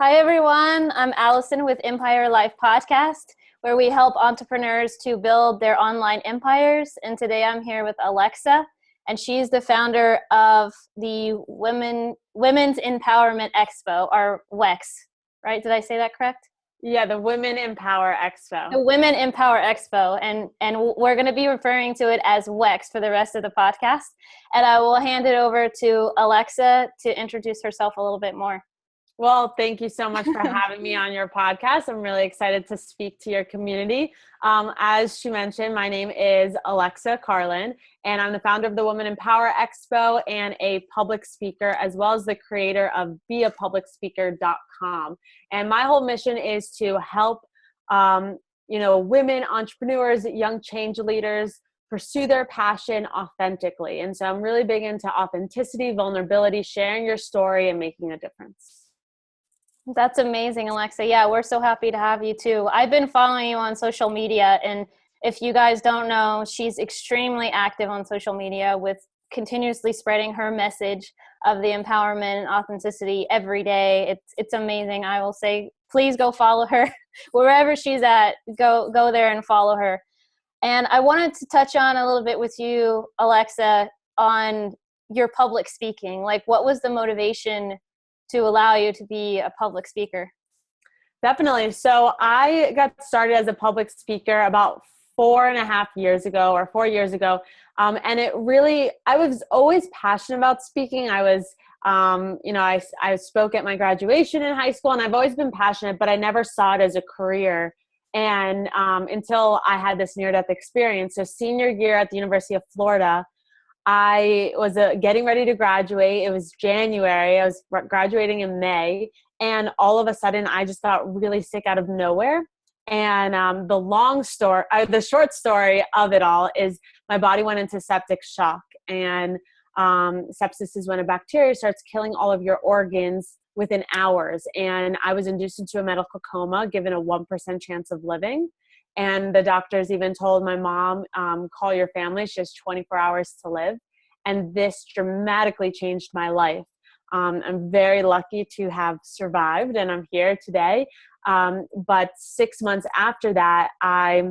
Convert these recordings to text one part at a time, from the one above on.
Hi, everyone. I'm Allison with Empire Life Podcast, where we help entrepreneurs to build their online empires. And today I'm here with Alexa, and she's the founder of the Women's Empowerment Expo, or WEX, right? Did I say that correct? Yeah, the Women Empower Expo. The Women Empower Expo, and we're going to be referring to it as WEX for the rest of the podcast. And I will hand it over to Alexa to introduce herself a little bit more. Well, thank you so much for having me on your podcast. I'm really excited to speak to your community. As she mentioned, my name is Alexa Carlin, and I'm the founder of the Women Empower Expo and a public speaker, as well as the creator of beapublicspeaker.com. And my whole mission is to help, women, entrepreneurs, young change leaders pursue their passion authentically. And so I'm really big into authenticity, vulnerability, sharing your story, and making a difference. That's amazing, Alexa. Yeah, we're so happy to have you too. I've been following you on social media, and if you guys don't know, she's extremely active on social media with continuously spreading her message of the empowerment and authenticity every day. It's amazing. I will say, please go follow her wherever she's at. Go there and follow her. And I wanted to touch on a little bit with you, Alexa, on your public speaking. Like, what was the motivation to allow you to be a public speaker? Definitely. So I got started as a public speaker about 4.5 years ago or 4 years ago. And I was always passionate about speaking. I spoke at my graduation in high school, and I've always been passionate, but I never saw it as a career. And until I had this near-death experience. So senior year at the University of Florida, I was getting ready to graduate. It was January. I was graduating in May. And all of a sudden, I just got really sick out of nowhere. And the short story of it all is my body went into septic shock. And sepsis is when a bacteria starts killing all of your organs within hours. And I was induced into a medical coma, given a 1% chance of living. And the doctors even told my mom, call your family. She has 24 hours to live. And this dramatically changed my life. I'm very lucky to have survived, and I'm here today. But 6 months after that, I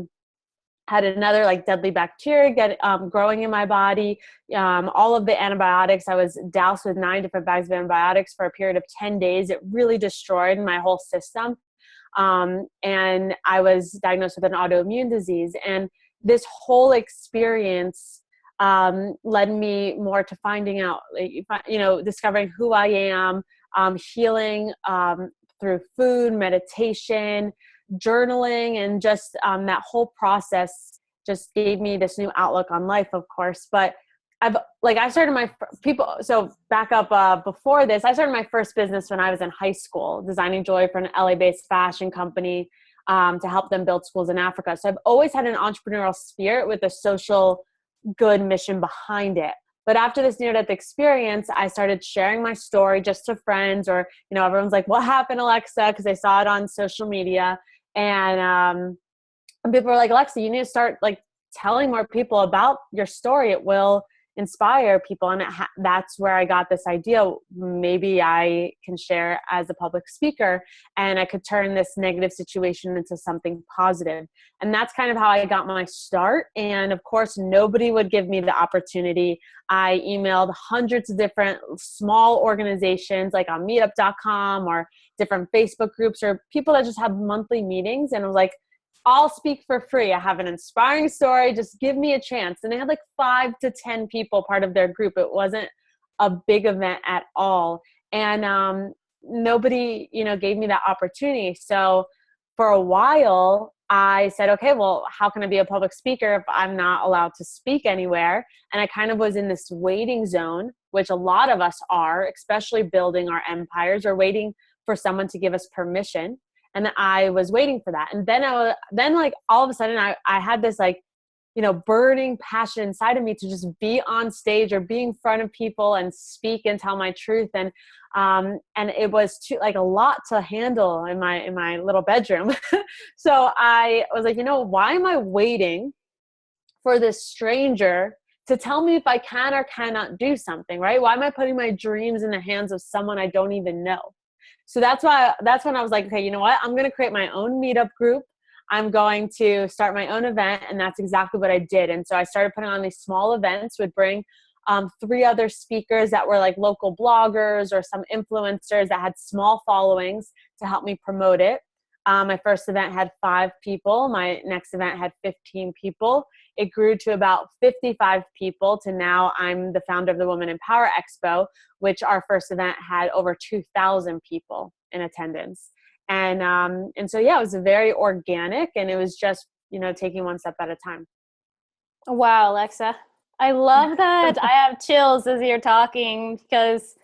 had another deadly bacteria growing in my body. All of the antibiotics, I was doused with 9 different bags of antibiotics for a period of 10 days. It really destroyed my whole system. And I was diagnosed with an autoimmune disease. And this whole experience led me more to finding out, discovering who I am, healing through food, meditation, journaling, and just that whole process just gave me this new outlook on life, of course. But I started before this, I started my first business when I was in high school, designing jewelry for an LA-based fashion company to help them build schools in Africa. So I've always had an entrepreneurial spirit with a social good mission behind it. But after this near-death experience, I started sharing my story just to friends, or, everyone's like, what happened, Alexa? Because they saw it on social media. And people were like, Alexa, you need to start telling more people about your story. It will inspire people. And that's where I got this idea. Maybe I can share as a public speaker, and I could turn this negative situation into something positive. And that's kind of how I got my start. And of course, nobody would give me the opportunity. I emailed hundreds of different small organizations like on meetup.com or different Facebook groups or people that just have monthly meetings. And I was like, I'll speak for free. I have an inspiring story. Just give me a chance. And they had 5 to 10 people part of their group. It wasn't a big event at all. And nobody, gave me that opportunity. So for a while, I said, okay, well, how can I be a public speaker if I'm not allowed to speak anywhere? And I kind of was in this waiting zone, which a lot of us are, especially building our empires, or waiting for someone to give us permission. And I was waiting for that. And then all of a sudden I had this burning passion inside of me to just be on stage or be in front of people and speak and tell my truth. And it was a lot to handle in my little bedroom. So I was like, why am I waiting for this stranger to tell me if I can or cannot do something, right? Why am I putting my dreams in the hands of someone I don't even know? So that's when I was like, okay, you know what? I'm going to create my own meetup group. I'm going to start my own event. And that's exactly what I did. And so I started putting on these small events, would bring 3 other speakers that were like local bloggers or some influencers that had small followings to help me promote it. My first event had 5 people. My next event had 15 people. It grew to about 55 people to now I'm the founder of the Women in Power Expo, which our first event had over 2,000 people in attendance. And so, yeah, it was very organic, and it was just, taking one step at a time. Wow, Alexa. I love that. I have chills as you're talking because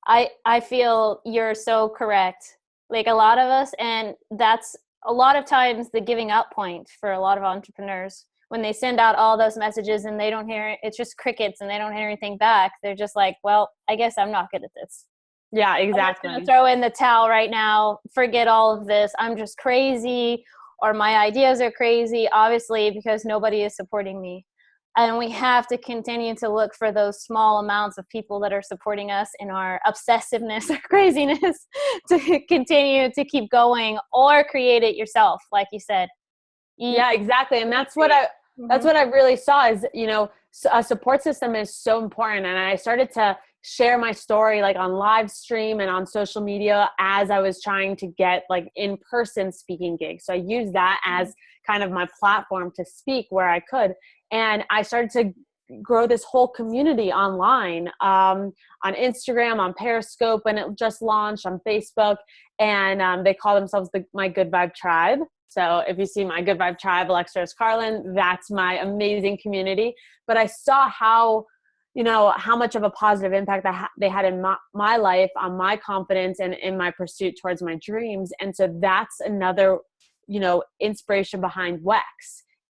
I feel you're so correct. Like a lot of us, and that's a lot of times the giving up point for a lot of entrepreneurs. When they send out all those messages and they don't hear, it's just crickets and they don't hear anything back. They're just like, well, I guess I'm not good at this. Yeah, I'm just going to exactly. throw in the towel right now, forget all of this. I'm just crazy, or my ideas are crazy, obviously, because nobody is supporting me. And we have to continue to look for those small amounts of people that are supporting us in our obsessiveness or craziness to continue to keep going, or create it yourself, like you said. Yeah, exactly. And that's Mm-hmm. what I really saw is, a support system is so important. And I started to share my story like on live stream and on social media as I was trying to get like in-person speaking gigs. So I used that as kind of my platform to speak where I could. And I started to grow this whole community online, on Instagram, on Periscope, when it just launched, on Facebook. And they call themselves my Good Vibe Tribe. So if you see my Good Vibe Tribe, Alexa Carlin, that's my amazing community. But I saw how much of a positive impact they had in my life, on my confidence, and in my pursuit towards my dreams. And so that's another, inspiration behind WEX.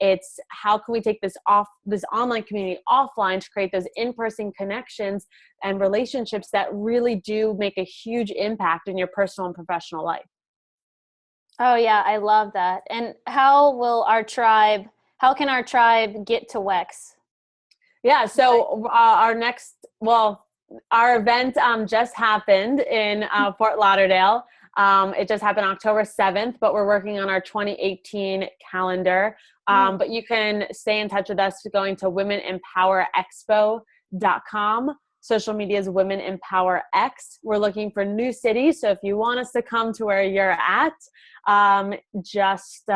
It's how can we take this online community offline to create those in-person connections and relationships that really do make a huge impact in your personal and professional life. Oh yeah, I love that. And how can our tribe get to WEX? Yeah. So our event just happened in Fort Lauderdale. It just happened October 7th, but we're working on our 2018 calendar. But you can stay in touch with us going to womenempowerexpo.com. Social media is Women Empower X. We're looking for new cities. So if you want us to come to where you're at, just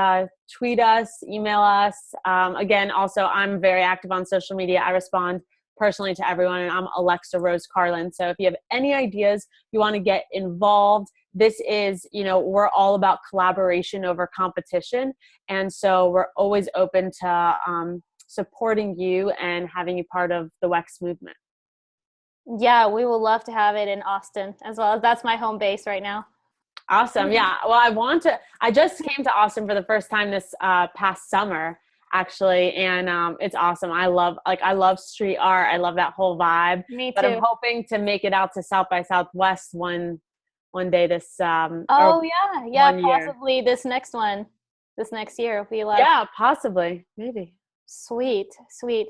tweet us, email us. Again, also, I'm very active on social media. I respond personally to everyone, and I'm Alexa Rose Carlin. So if you have any ideas, you want to get involved, this is, we're all about collaboration over competition. And so we're always open to supporting you and having you part of the WEX movement. Yeah, we will love to have it in Austin as well. That's my home base right now. Awesome. Yeah. Well, I just came to Austin for the first time this past summer, actually. And it's awesome. I love street art. I love that whole vibe. Me But I'm too. hoping to make it out to South by Southwest one day this, Oh or yeah, 1 year. possibly this next year will be like Yeah, possibly. Maybe. sweet, sweet.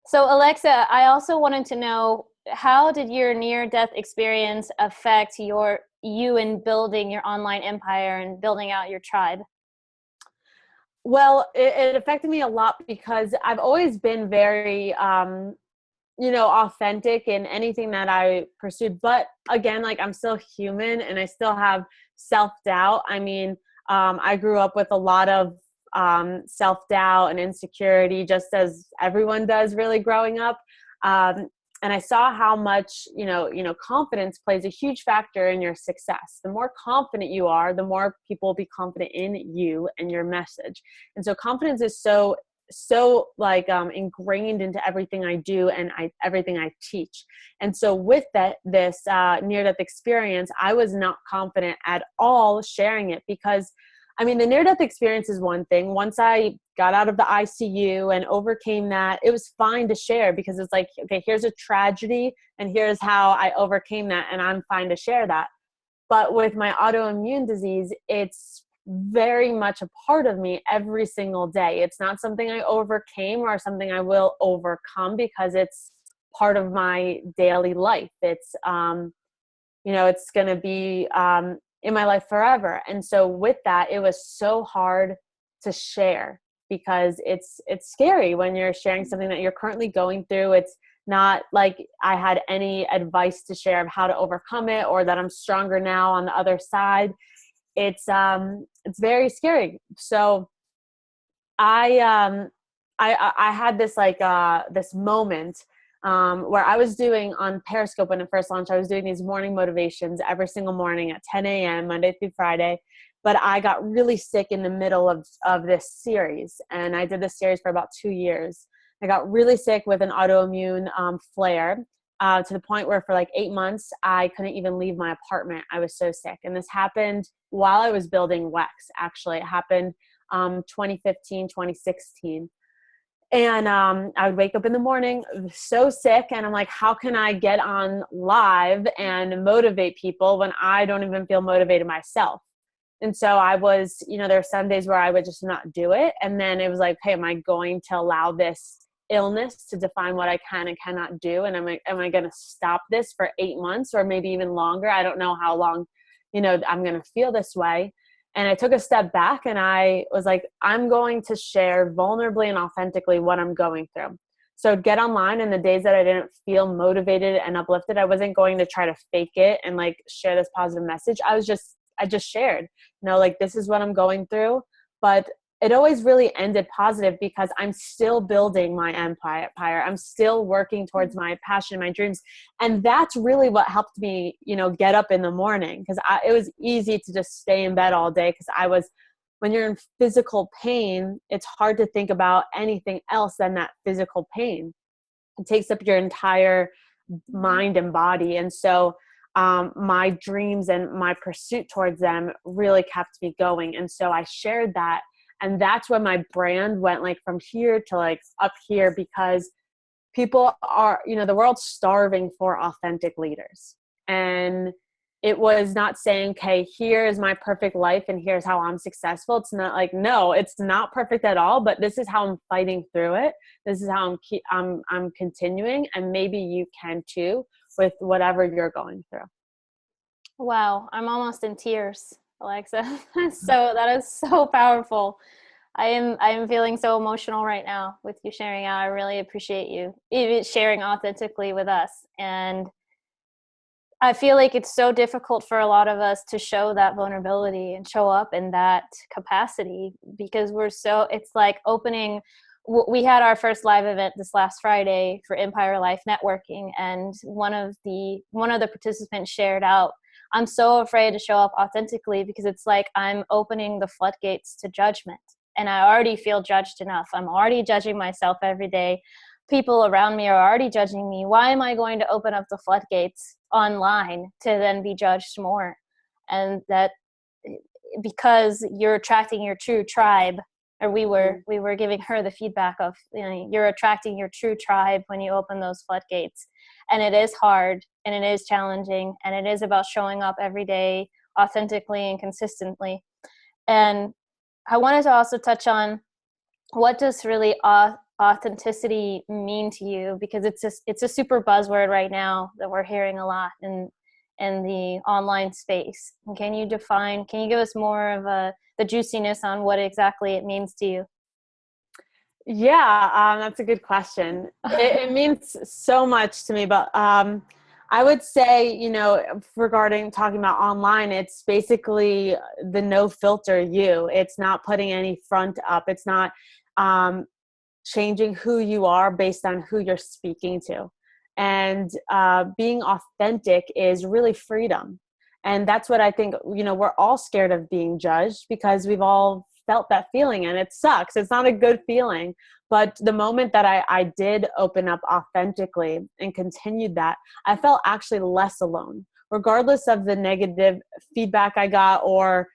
So Alexa, I also wanted to know, how did your near-death experience affect you in building your online empire and building out your tribe? Well, it affected me a lot because I've always been very, authentic in anything that I pursued. But again, like, I'm still human and I still have self-doubt. I mean, I grew up with a lot of self-doubt and insecurity, just as everyone does really growing up. And I saw how much, confidence plays a huge factor in your success. The more confident you are, the more people will be confident in you and your message. And so confidence is so ingrained into everything I do and everything I teach. And so with this near-death experience, I was not confident at all sharing it because, I mean, the near-death experience is one thing. Once I got out of the ICU and overcame that, it was fine to share because it's like, okay, here's a tragedy and here's how I overcame that, and I'm fine to share that. But with my autoimmune disease, it's very much a part of me every single day. It's not something I overcame or something I will overcome because it's part of my daily life. it's going to be in my life forever. And so with that, it was so hard to share, because it's scary when you're sharing something that you're currently going through. It's not like I had any advice to share of how to overcome it, or that I'm stronger now on the other side. It's very scary. So I had this this moment where I was doing on Periscope when it first launched. I was doing these morning motivations every single morning at 10 a.m. Monday through Friday. But I got really sick in the middle of this series, and I did this series for about 2 years. I got really sick with an autoimmune flare, to the point where for like 8 months, I couldn't even leave my apartment. I was so sick. And this happened while I was building Wex. Actually, it happened 2015, 2016. And I would wake up in the morning so sick, and I'm like, how can I get on live and motivate people when I don't even feel motivated myself? And so I was, there were some days where I would just not do it. And then it was like, hey, am I going to allow this illness to define what I can and cannot do? And am I going to stop this for 8 months or maybe even longer? I don't know how long, I'm going to feel this way. And I took a step back, and I was like, I'm going to share vulnerably and authentically what I'm going through. So I'd get online, and the days that I didn't feel motivated and uplifted, I wasn't going to try to fake it and like share this positive message. I just shared, like, this is what I'm going through. But it always really ended positive, because I'm still building my empire. I'm still working towards my passion, my dreams. And that's really what helped me, get up in the morning, because it was easy to just stay in bed all day, because when you're in physical pain, it's hard to think about anything else than that physical pain. It takes up your entire mind and body. And so my dreams and my pursuit towards them really kept me going. And so I shared that. And that's when my brand went like from here to like up here, because people are, the world's starving for authentic leaders. And it was not saying, okay, here is my perfect life and here's how I'm successful. It's not like, no, it's not perfect at all, but this is how I'm fighting through it. This is how I'm continuing. And maybe you can too, with whatever you're going through. Wow, I'm almost in tears, Alexa. So that is so powerful. I am feeling so emotional right now with you sharing out. I really appreciate you even sharing authentically with us. And I feel like it's so difficult for a lot of us to show that vulnerability and show up in that capacity, because it's like opening. We had our first live event this last Friday for Empire Life Networking, and one of the participants shared out, I'm so afraid to show up authentically because it's like I'm opening the floodgates to judgment, and I already feel judged enough. I'm already judging myself every day. People around me are already judging me. Why am I going to open up the floodgates online to then be judged more? And that, because you're attracting your true tribe, or we were giving her the feedback of, you're attracting your true tribe when you open those floodgates. And it is hard, and it is challenging, and it is about showing up every day authentically and consistently. And I wanted to also touch on, what does really authenticity mean to you? Because it's a super buzzword right now that we're hearing a lot in the online space. And can you give us more of the juiciness on what exactly it means to you? Yeah, that's a good question. It means so much to me, but I would say, regarding talking about online, it's basically the no filter you. It's not putting any front up. It's not changing who you are based on who you're speaking to. And being authentic is really freedom. And that's what I think, we're all scared of being judged, because we've all felt that feeling, and it sucks. It's not a good feeling. But the moment that I did open up authentically and continued that, I felt actually less alone, regardless of the negative feedback I got, or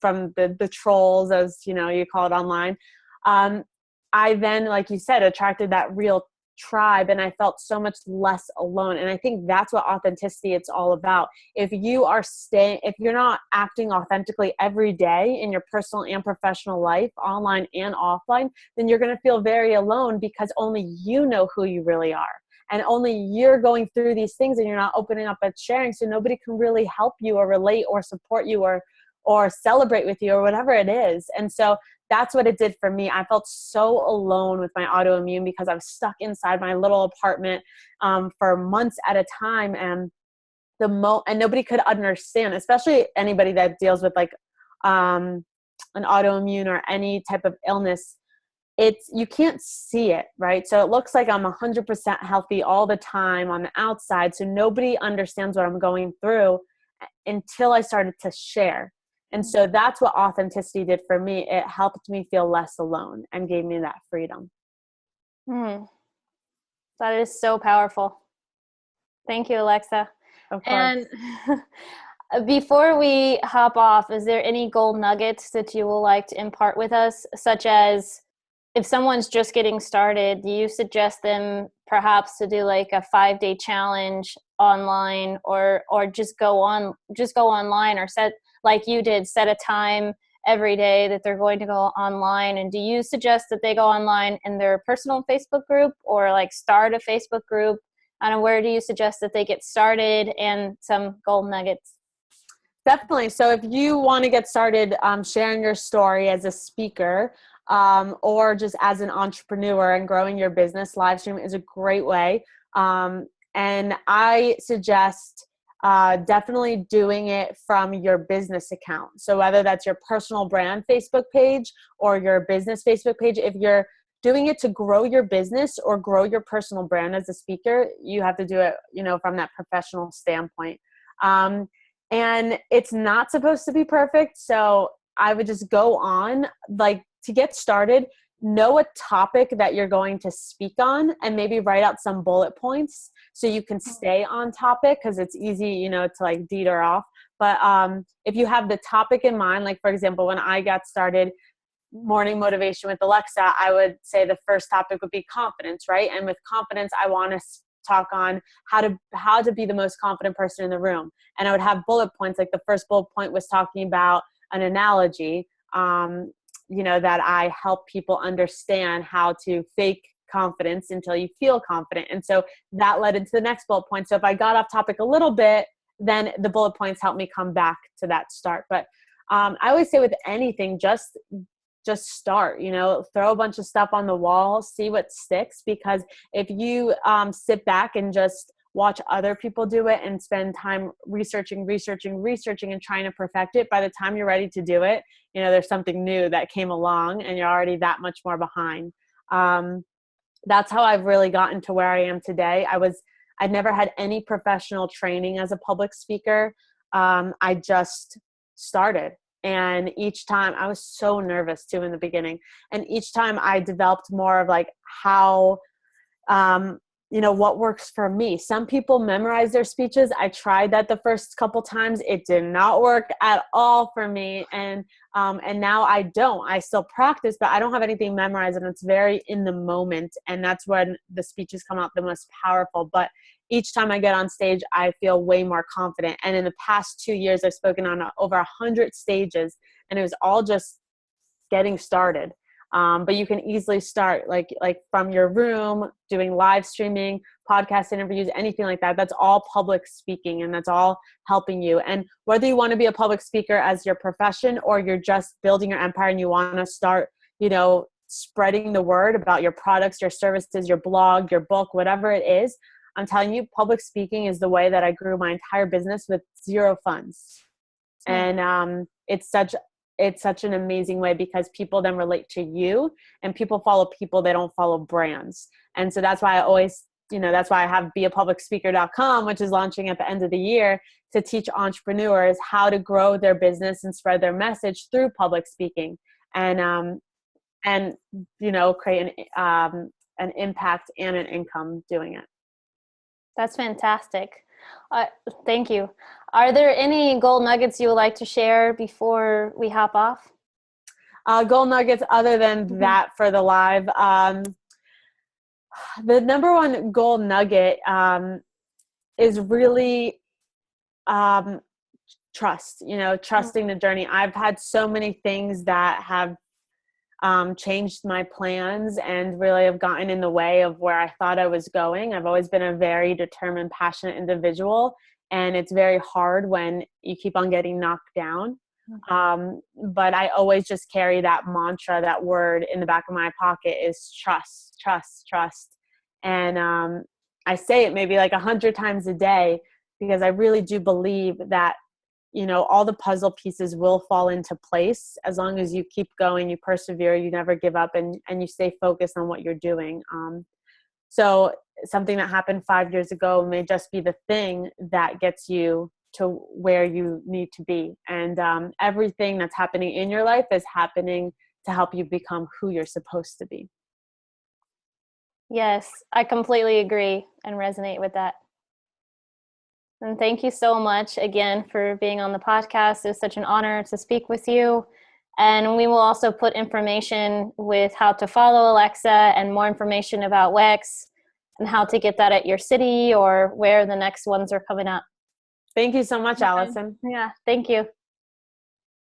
from the trolls, as you call it online. I then, like you said, attracted that real tribe, and I felt so much less alone. And I think that's what authenticity it's all about. If you're not acting authentically every day in your personal and professional life, online and offline, then you're going to feel very alone, because only you know who you really are. and only you're going through these things and you're not opening up and sharing. So nobody can really help you or relate or support you or celebrate with you or whatever it is. And so that's what it did for me. I felt so alone with my autoimmune because I was stuck inside my little apartment for months at a time. And and nobody could understand, especially anybody that deals with like an autoimmune or any type of illness. You can't see it, right? So it looks like I'm 100% healthy all the time on the outside. So nobody understands what I'm going through until I started to share. And so that's what authenticity did for me. It helped me feel less alone and gave me that freedom. That is so powerful. Thank you, Alexa. Of course. And before we hop off, is there any gold nuggets that you would like to impart with us, such as if someone's just getting started, do you suggest them perhaps to do like a 5-day challenge online or just go online, or set, like you did, set a time every day that they're going to go online? And do you suggest that they go online in their personal Facebook group or like start a Facebook group? And where do you suggest that they get started, and some gold nuggets? Definitely. So if you want to get started sharing your story as a speaker or just as an entrepreneur and growing your business, live stream is a great way. And I suggest definitely doing it from your business account. So whether that's your personal brand Facebook page or your business Facebook page, if you're doing it to grow your business or grow your personal brand as a speaker, you have to do it, from that professional standpoint. And it's not supposed to be perfect. So I would just go on, like, to get started, know a topic that you're going to speak on and maybe write out some bullet points so you can stay on topic, because it's easy, to like deter off. But if you have the topic in mind, like for example, when I got started, morning motivation with Alexa, I would say the first topic would be confidence, right? And with confidence, I want to talk on how to be the most confident person in the room. And I would have bullet points. Like the first bullet point was talking about an analogy, that I help people understand how to fake confidence until you feel confident. And so that led into the next bullet point. So if I got off topic a little bit, then the bullet points help me come back to that start. But I always say with anything, just start, throw a bunch of stuff on the wall, see what sticks. Because if you sit back and just watch other people do it and spend time researching and trying to perfect it, by the time you're ready to do it, there's something new that came along and you're already that much more behind. That's how I've really gotten to where I am today. I'd never had any professional training as a public speaker. I just started. And each time I was so nervous too in the beginning. And each time I developed more of like how, what works for me. Some people memorize their speeches. I tried that the first couple times. It did not work at all for me. And now I don't. I still practice, but I don't have anything memorized, and it's very in the moment. And that's when the speeches come out the most powerful. But each time I get on stage, I feel way more confident. And in the past 2 years, I've spoken on over 100 stages, and it was all just getting started. But you can easily start like from your room, doing live streaming, podcast interviews, anything like that. That's all public speaking, and that's all helping you. And whether you want to be a public speaker as your profession, or you're just building your empire and you want to start, spreading the word about your products, your services, your blog, your book, whatever it is, I'm telling you, public speaking is the way that I grew my entire business with zero funds. And it's such an amazing way, because people then relate to you, and people follow people, they don't follow brands. And so that's why I always, that's why I have beapublicspeaker.com, which is launching at the end of the year, to teach entrepreneurs how to grow their business and spread their message through public speaking, and create an impact and an income doing it. That's fantastic. Thank you. Are there any gold nuggets you would like to share before we hop off? Gold nuggets other than that for the live. The number one gold nugget is really trust, trusting the journey. I've had so many things that have changed my plans and really have gotten in the way of where I thought I was going. I've always been a very determined, passionate individual, and it's very hard when you keep on getting knocked down. But I always just carry that mantra, that word in the back of my pocket is trust, trust, trust. And I say it maybe like 100 times a day, because I really do believe that, you know, all the puzzle pieces will fall into place as long as you keep going, you persevere, you never give up, and you stay focused on what you're doing. So something that happened 5 years ago may just be the thing that gets you to where you need to be. And everything that's happening in your life is happening to help you become who you're supposed to be. Yes, I completely agree and resonate with that. And thank you so much again for being on the podcast. It was such an honor to speak with you. And we will also put information with how to follow Alexa and more information about WEX and how to get that at your city or where the next ones are coming up. Thank you so much, Allison. Yeah, thank you.